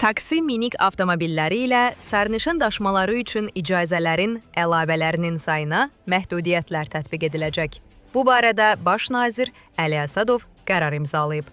Taksi minik avtomobilləri ilə sərnişin daşımaları üçün icazələrin əlavələrinin sayına məhdudiyyətlər tətbiq ediləcək. Bu barədə Baş nazir Əli Əsədov qərar imzalayıb.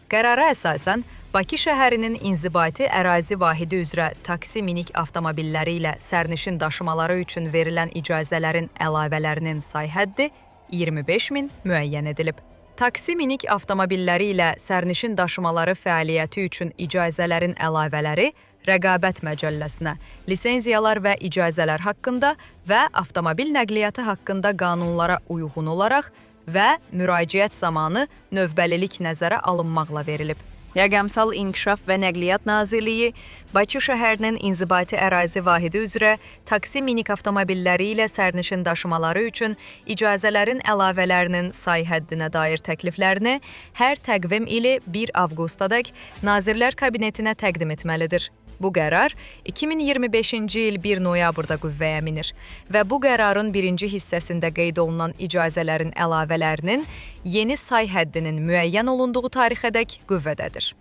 Qərara əsasən, Bakı şəhərinin inzibati ərazi vahidi üzrə taksi minik avtomobilləri ilə sərnişin daşımaları üçün verilən icazələrin əlavələrinin say həddi 25.000 müəyyən edilib. Taksi minik avtomobilləri ilə sərnişin daşımaları fəaliyyəti üçün icazələrin əlavələri Rəqabət Məcəlləsinə, lisenziyalar və icazələr haqqında və avtomobil nəqliyyatı haqqında qanunlara uyğun olaraq və müraciət zamanı növbəlilik nəzərə alınmaqla verilib. Rəqəmsal İnkişaf və Nəqliyyat Nazirliyi Bakı şəhərinin inzibati ərazi vahidi üzrə taksi minik avtomobilləri ilə sərnişin daşımaları üçün icazələrin əlavələrinin say həddinə dair təkliflərini hər təqvim ili 1 avqustadək Nazirlər Kabinetinə təqdim etməlidir. Bu qərar 2025-ci il 1 noyabrda qüvvəyə minir və bu qərarın birinci hissəsində qeyd olunan icazələrin əlavələrinin yeni say həddinin müəyyən olunduğu tarixədək qüvvədədir.